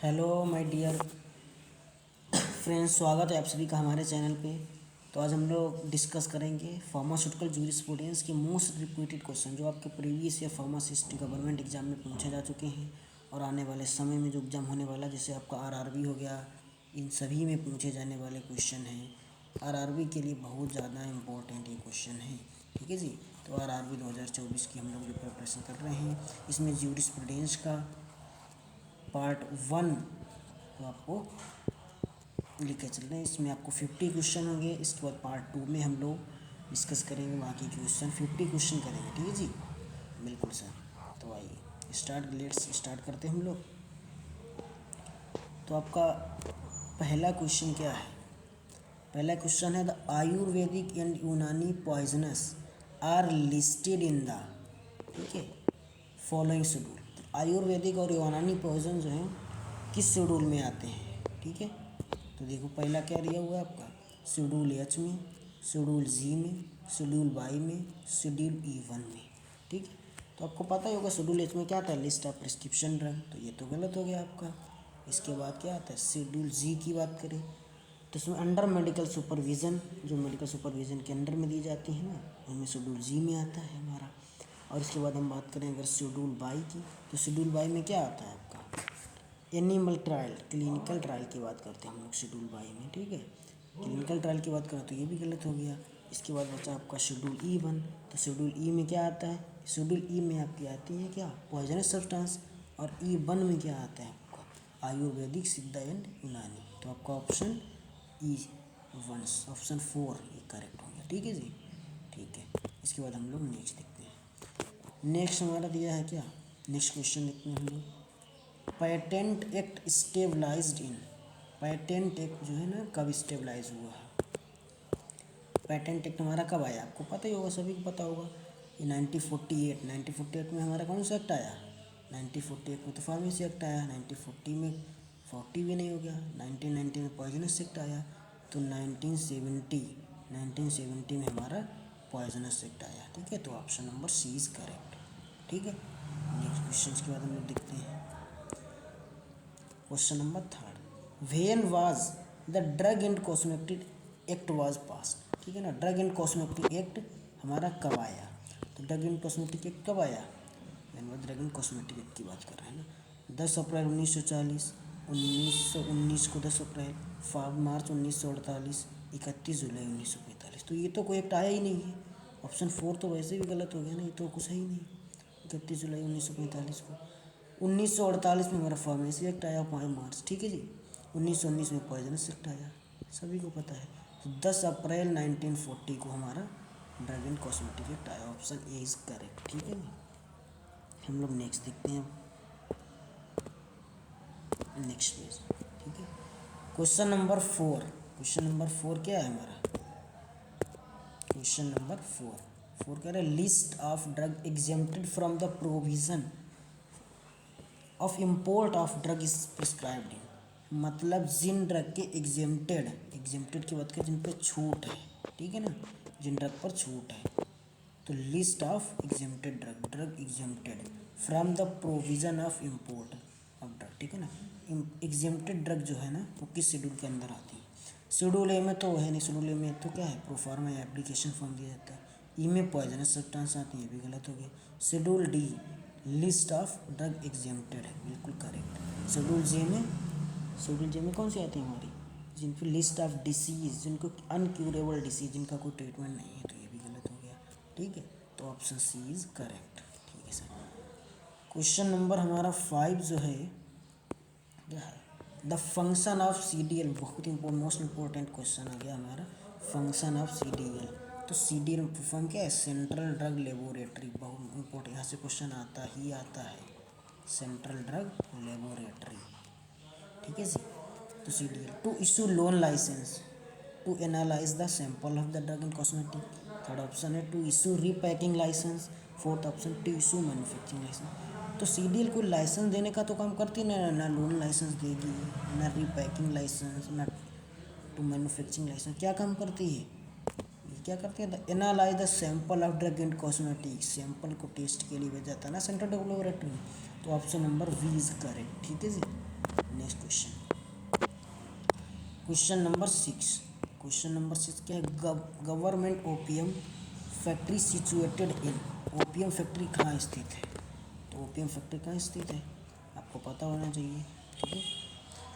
Hello my dear friends, स्वागत है आप सभी का हमारे चैनल पे। तो आज हम लोग डिस्कस करेंगे फार्मास्यूटिकल जूरिस्प्रूडेंस के मोस्ट रिपीटेड क्वेश्चन जो आपके previous year pharmacist government exam में पूछे जा चुके हैं और आने वाले समय में जो एग्ज़ाम होने वाला है, जैसे आपका आरआरबी हो गया, इन सभी में पूछे जाने वाले क्वेश्चन हैं। आरआरबी के लिए बहुत ज़्यादा इम्पोर्टेंट ये क्वेश्चन है, ठीक है जी। तो आरआरबी 2024 की हम लोग जो प्रिपरेशन कर रहे हैं, इसमें जूरिस्प्रूडेंस का पार्ट 1 तो आपको लिख के चल रहे हैं। इसमें आपको 50 क्वेश्चन होंगे। इसके बाद पार्ट 2 में हम लोग डिस्कस करेंगे बाकी क्वेश्चन, 50 क्वेश्चन करेंगे, ठीक है जी। बिल्कुल सर। तो आइए लेट्स स्टार्ट करते हैं हम लोग। तो आपका पहला क्वेश्चन क्या है? पहला क्वेश्चन है the Ayurvedic and Unani poisonous are listed in the, ठीक है, फॉलोइंग शेड्यूल। तो आयुर्वेदिक और यूनानी पॉइजन जो हैं किस शेड्यूल में आते हैं, ठीक है। तो देखो पहला क्या दिया हुआ है आपका, शेड्यूल एच में, शेड्यूल जी में, शेड्यूल वाई में, शेड्यूल E1 में, ठीक है। तो आपको पता ही होगा शेड्यूल एच में क्या आता है, लिस्ट ऑफ प्रिस्क्रिप्शन ड्रग, तो ये तो गलत हो गया आपका। इसके बाद क्या आता है, शेड्यूल जी की बात करें तो इसमें अंडर मेडिकल सुपरविज़न, जो मेडिकल सुपरविज़न के अंडर में दी जाती है ना, उनमें शेड्यूल जी में आता है हमारा। और इसके बाद हम बात करें अगर शेड्यूल वाई की, तो शेड्यूल वाई में क्या आता है आपका, एनिमल ट्रायल, क्लिनिकल ट्रायल की बात करते हैं हम लोग शेड्यूल वाई में, ठीक है। क्लिनिकल ट्रायल की बात करें तो ये भी गलत हो गया। इसके बाद बचा आपका शेड्यूल E1। तो शेड्यूल ई में क्या आता है, शेड्यूल ई में आपकी आती है क्या, पॉइजनस सब्सटेंस। और E1 में क्या आता है आपका, आयुर्वेदिक, सिद्ध एंड यूनानी। तो आपका ऑप्शन E1, ऑप्शन 4 ये करेक्ट हो गया, ठीक है जी। ठीक है, इसके बाद हम लोग नेक्स्ट देखते हैं। नेक्स्ट हमारा दिया है क्या, नेक्स्ट क्वेश्चन देखते हैं हम लोग। पेटेंट एक्ट स्टेबलाइज्ड इन, पेटेंट एक्ट जो है ना कब स्टेबलाइज हुआ है, पेटेंट एक्ट हमारा कब आया, आपको पता ही होगा, सभी को पता होगा। ये 1948 में हमारा कौन सा एक्ट आया, 1948 में तो फार्मेसी एक्ट आया, 1940 में 40 भी नहीं हो गया, 1990 में पॉइजनस एक्ट आया, तो 1970 में हमारा पॉइजनस एक्ट आया, ठीक है। तो option number C is correct, ठीक है। नेक्स्ट क्वेश्चन के बाद हम लोग देखते हैं question number 3, when was the drug and cosmetic act was passed, ठीक है ना। ड्रग एंड कॉस्मेटिक एक्ट हमारा कब आया, तो ड्रग एंड कॉस्मेटिक एक्ट कब आया, ड्रग एंड कॉस्मेटिक एक्ट की बात कर रहे हैं ना। 10 अप्रैल 1940, 1919 को 10 अप्रैल, 5 मार्च 1948, 31 जुलाई 1945। तो ये तो कोई एक्ट आया ही नहीं है। ऑप्शन 4 तो वैसे भी गलत हो गया ना, ये तो कुछ है ही नहीं। 31 जुलाई 1945 को, 1948 में हमारा फार्मेसी एक्ट आया 5 मार्च, ठीक है जी। 1919 में पॉइजनस एक्ट आया, सभी को पता है। तो 10 अप्रैल 1940 को हमारा ड्रग एंड कॉस्मेटिक एक्ट आया, ऑप्शन ए इज़ करेक्ट, ठीक है जी। हम लोग नेक्स्ट देखते हैं, नेक्स्ट पेज, ठीक है। क्वेश्चन नंबर 4, क्वेश्चन नंबर 4 क्या है हमारा, क्वेश्चन नंबर 4 कह रहे list of drug exempted from the provision of import of drug is prescribed इन, मतलब जिन ड्रग के एग्जेम्प्टेड की बात करें जिन पर छूट है, ठीक है ना, जिन ड्रग पर छूट है। तो list of exempted drug exempted from the provision of import of drug, ठीक है ना। एग्जेम्प्टेड ड्रग जो है ना वो किस शेड्यूल के अंदर आती है, शेड्यूल ए में तो है नहीं, शेड्यूल ए में तो क्या है, प्रोफार्मा या एप्लीकेशन फॉर्म दिया जाता है। ई में पॉइजनस सब्सटेंस आती है, ये भी गलत हो गया। Schedule D list of drug exempted है, बिल्कुल करेक्ट। शेड्यूल जे में कौन सी आती है हमारी, जिन पर लिस्ट ऑफ डिसीज, जिनको अनक्यूरेबल डिसीज, जिनका कोई ट्रीटमेंट नहीं है, तो ये भी गलत हो गया, ठीक है। तो ऑप्शन सी इज़ करेक्ट, ठीक है सर। क्वेश्चन नंबर हमारा 5 जो है क्या है, द फंक्शन ऑफ CDL, बहुत ही मोस्ट इम्पोर्टेंट क्वेश्चन आ गया हमारा, फंक्शन ऑफ CDL। तो CDL फॉर्म क्या है, सेंट्रल ड्रग लेबोरेटरी, बहुत इम्पोर्टेंट, यहाँ से क्वेश्चन आता ही आता है, सेंट्रल ड्रग लेबोरेटरी, ठीक है जी। तो CDL to issue loan licence, to analyse the sample of the drug and cosmetic. Third option है to issue repacking licence. Fourth option to issue manufacturing licence. तो CDL को लाइसेंस देने का तो काम करती ना, ना लोन लाइसेंस देगी, ना रीपैकिंग लाइसेंस, ना टू मैन्युफैक्चरिंग लाइसेंस। क्या काम करती है, ये क्या करती है, the analyse the sample of drug and cosmetic, sample को टेस्ट के लिए भेजा जाता है ना सेंट्रल ड्रग लेबोरेटरी में। तो option number we is correct, ठीक है जी। Next question, question number 6। Question number 6 क्या है? Government OPM factory situated in, OPM factory कहाँ स्थित है? तो ओपीएम फैक्ट्री कहाँ स्थित है आपको पता होना चाहिए, ठीक है।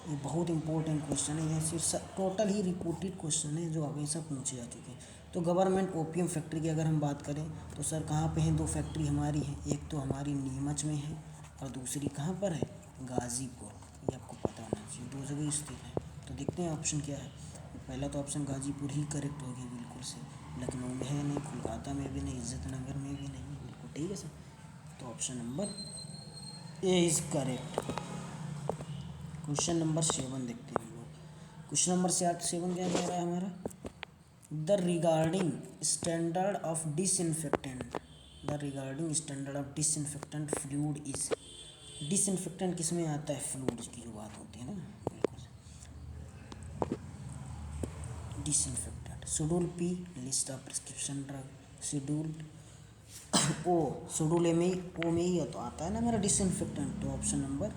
ये बहुत इंपॉर्टेंट क्वेश्चन है, ये सिर्फ टोटल ही रिपीटेड क्वेश्चन है जो हमेशा पूछे जा चुके हैं। तो गवर्नमेंट ओपीएम फैक्ट्री की अगर हम बात करें तो सर कहाँ पे हैं? दो फैक्ट्री हमारी हैं, एक तो हमारी नीमच में है और दूसरी कहाँ पर है? गाज़ीपुर। ये आपको पता होना चाहिए, दो जगह स्थित है। तो देखते हैं ऑप्शन क्या है। पहला तो ऑप्शन गाज़ीपुर ही करेक्ट हो गया बिल्कुल से, लखनऊ में है नहीं, कोलकाता में भी नहीं, इज्जत नगर में भी नहीं, बिल्कुल ठीक है सर। तो option number A is correct. Question number 7 देखते हैं हम लोग। क्वेश्चन नंबर 7 क्या कह रहा है हमारा? The regarding standard of disinfectant, the regarding standard of disinfectant fluid is, disinfectant किस में आता है? फ्लूइड की जो बात होती है ना, बिल्कुल। Disinfectant schedule P list of prescription drug, schedule O, schedule A में ओ में ही तो आता है ना हमारा डिसइंफेक्टेंट। तो option number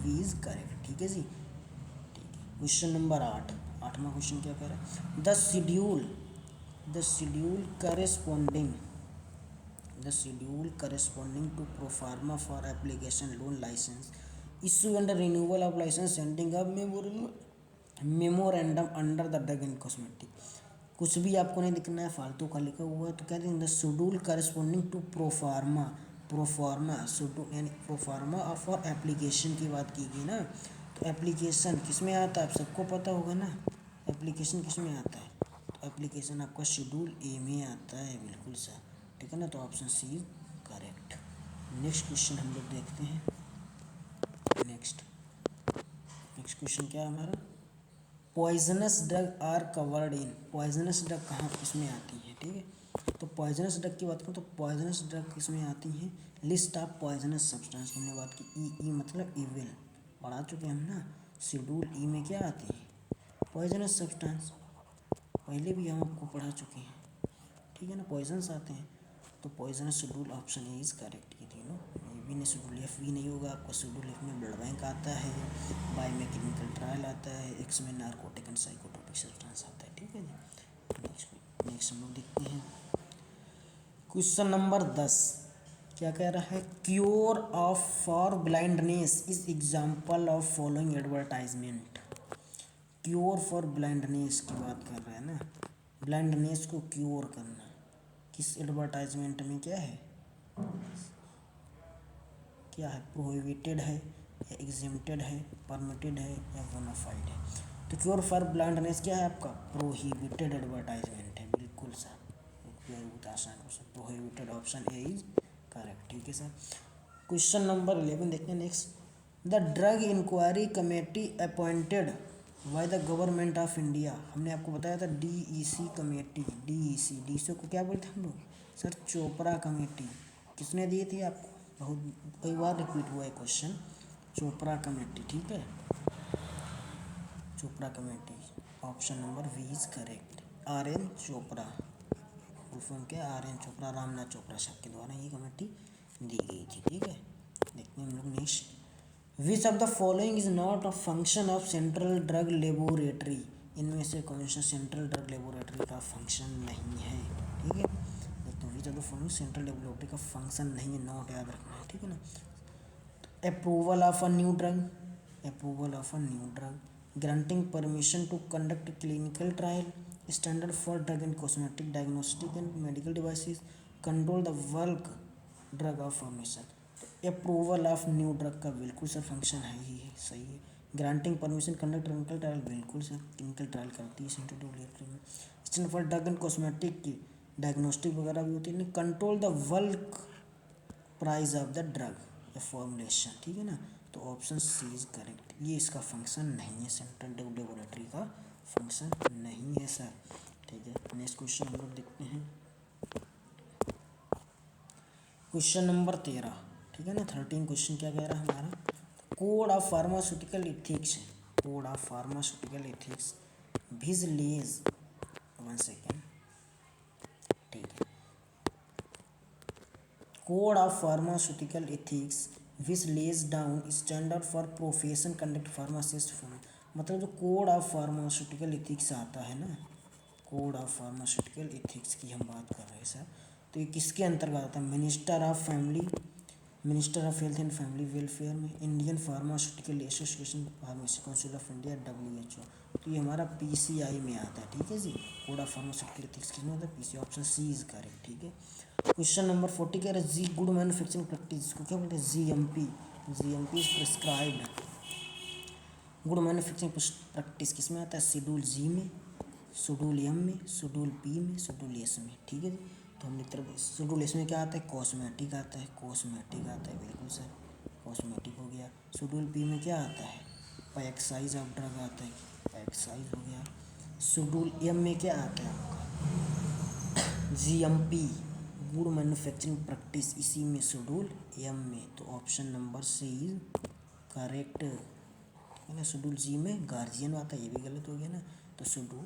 we is correct, ठीक है जी। क्वेश्चन नंबर 8, आठवां क्वेश्चन क्या कह रहा है? The schedule corresponding to proforma for application loan licence issue and renewal of licence sending up memorandum under the drug and cosmetic. कुछ भी आपको नहीं दिखना है, फालतू का लिखा हुआ है। तो कहते हैं the schedule corresponding to proforma, proforma schedule यानी प्रोफार्मा फॉर एप्लीकेशन की बात की गई ना। तो एप्लीकेशन किस में आता है? आप सबको पता होगा ना, एप्लीकेशन किस में आता है? तो एप्लीकेशन आपका शेड्यूल ए में आता है, बिल्कुल सर, ठीक है ना। तो option C is correct. Next question हम लोग देखते हैं। नेक्स्ट क्वेश्चन क्या है हमारा? Poisonous drug are covered in, poisonous drug कहाँ किस में आती है, ठीक है। तो पॉइजनस ड्रग की बात करूँ तो पॉइजनस ड्रग किस में आती है? लिस्ट ऑफ पॉइजनस सब्सटेंस हमने बात की, ई मतलब इविल, पढ़ा चुके हम ना। शेड्यूल ई में क्या आती है? पॉइजनस सब्सटेंस, पहले भी हम आपको पढ़ा चुके हैं, ठीक है ना। पॉइजनस आते हैं तो poisonous schedule option A is correct. ये तीनों, ए बी ने शेड्यूल एफ भी नहीं होगा आपका, शेड्यूल एफ में ब्लड बैंक आता है, बाई में क्लिनिकल ट्रायल आता है, एक्स में नार्कोटिक एंड साइकोटोपिक सब्सटेंस आता है, ठीक है जी। नेक्स्ट हम लोग देखते हैं क्वेश्चन नंबर 10 क्या कह रहा है? Cure of for blindness is example of following advertisement. Cure for blindness की बात कर रहे हैं ना, ब्लाइंडनेस को क्योर करना किस एडवर्टाइजमेंट में क्या है? क्या है? प्रोहिबिटेड है या एग्जेम्प्टेड है, परमिटेड है या बोनाफाइड है? तो क्योर फॉर ब्लाइंडनेस क्या है आपका? प्रोहिबिटेड एडवर्टाइजमेंट है, बिल्कुल सर, बहुत आसान question, prohibited option A is correct, ठीक है सर। क्वेश्चन नंबर 11 देखते हैं next. The drug inquiry committee appointed by the government of India, हमने आपको बताया था डीईसी कमेटी, डीईसी को क्या बोलते हैं हम लोग सर? चोपड़ा कमेटी। किसने दी थी आपको? बहुत कई बार रिपीट हुआ है क्वेश्चन, चोपड़ा कमेटी, ठीक है, Chopra committee. Option number we is correct. R N Chopra, full form क्या? आर एन चोपड़ा, रामनाथ चोपड़ा साहब के द्वारा ये कमेटी दी गई थी, ठीक है। देखते हैं हम लोग next. Which of the following is not a function of central drug laboratory, इनमें से कौन सा सेंट्रल ड्रग लेबोरेटरी का फंक्शन नहीं है, ठीक है। देखते हैं which of the following central laboratory का फंक्शन नहीं है, नोट याद रखना है, ठीक है ना। Approval of a new drug, approval of a new drug, granting permission to conduct clinical trial, standard for drug and cosmetic diagnostic and medical devices, control the bulk drug of formation. Approval of new drug का बिल्कुल sir function है ही है, सही है। Granting permission conduct clinical trial, बिल्कुल sir clinical trial करती है central laboratory में। Standard for drug and cosmetic की डायग्नोस्टिक वगैरह भी होती है। Control the bulk price of the drug या फॉर्मुलेशन, ठीक है ना। तो ऑप्शन सी इज करेक्ट, ये इसका फंक्शन नहीं है, सेंट्रल ड्रग लेबोरेटरी का फंक्शन नहीं है सर, ठीक है। नेक्स्ट क्वेश्चन हम लोग देखते हैं क्वेश्चन नंबर 13, ठीक है ना। 13 क्वेश्चन क्या कह रहा है हमारा? Code of pharmaceutical ethics, code of pharmaceutical ethics which lays, 1 second, ठीक है। Code of pharmaceutical ethics which lays down standard for profession conduct pharmacist form, मतलब जो कोड ऑफ फार्मास्यूटिकल एथिक्स आता है ना, कोड ऑफ फार्मास्यूटिकल एथिक्स की हम बात कर रहे हैं सर, तो ये किसके अंतर्गत आता है? Minister of health and family welfare में, Indian pharmaceutical association, pharmacy council of India, WHO, तो ये हमारा PCI में आता है। ठीक है जी, कोड ऑफ फार्मास्यूटिकल एथिक्स किसमें होता है? PCI, option C is correct. ठीक है, क्वेश्चन नंबर 40 कह रहा है जी गुड मैन्युफैक्चरिंग प्रैक्टिस को क्या बोलते हैं? GMP। GMP is prescribed, good manufacturing practice किस में आता है? शेड्यूल जी में, शेड्यूल एम में, शेड्यूल पी में, शेड्यूल एस में। ठीक है जी, तो हमने तरफ शेड्यूल एस में क्या आता है? कॉस्मेटिक आता है, कॉस्मेटिक आता है, बिल्कुल सर, कॉस्मेटिक हो गया। शेड्यूल पी में क्या आता है? पैक्साइज ऑफ ड्रग आता है, पैक्साइज हो गया। शेड्यूल एम में क्या आता है आपका? GMP, गुड मैन्युफैक्चरिंग प्रैक्टिस, इसी में शेड्यूल एम में, तो option number C is correct है ना। शेड्यूल जी में गार्जियन आता है, ये भी गलत हो गया ना, तो शेड्यूल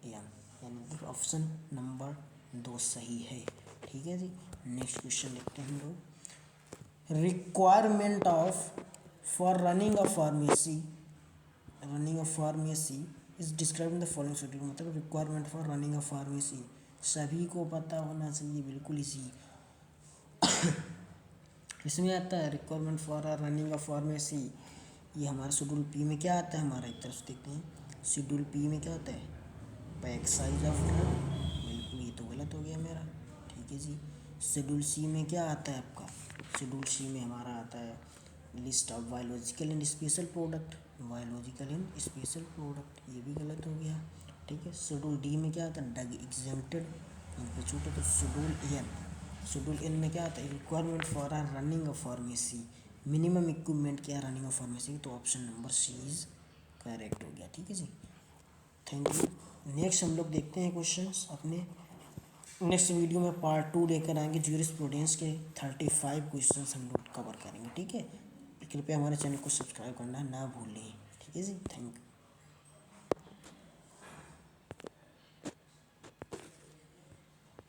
एम, यानी कि ऑप्शन नंबर 2 सही है। ठीक है जी, नेक्स्ट क्वेश्चन देखते हैं हम लोग। Requirement of for running a pharmacy, is describe in the following schedule, मतलब requirement for running a pharmacy सभी को पता होना चाहिए, बिल्कुल इजी इसमें आता है। Requirement for running a pharmacy, ये हमारा शेड्यूल पी में क्या आता है? हमारा एक तरफ से देखते हैं, शेड्यूल पी में क्या होता है? पैक साइज ऑफ ड्रग, बिल्कुल ये तो गलत हो गया मेरा। ठीक है जी, शेड्यूल सी में क्या आता है आपका? शेड्यूल सी में हमारा आता है list of biological and special product, biological and special product, ये भी गलत हो गया। ठीक है, शेड्यूल डी में क्या आता है? ड्रग एग्जेम्प्टेड, छूटे तो शेड्यूल एन में क्या आता है? Requirement for a running a pharmacy, minimum equipment क्या रनिंग अ फार्मेसी, तो option number C is correct हो गया। ठीक है जी, थैंक यू। नेक्स्ट हम लोग देखते हैं क्वेश्चंस अपने नेक्स्ट वीडियो में पार्ट 2 लेकर आएंगे, ज्यूरिस्प्रूडेंस के 35 क्वेश्चंस हम लोग कवर करेंगे। ठीक है, कृपया हमारे चैनल को सब्सक्राइब करना ना भूलें। ठीक है जी, थैंक यू।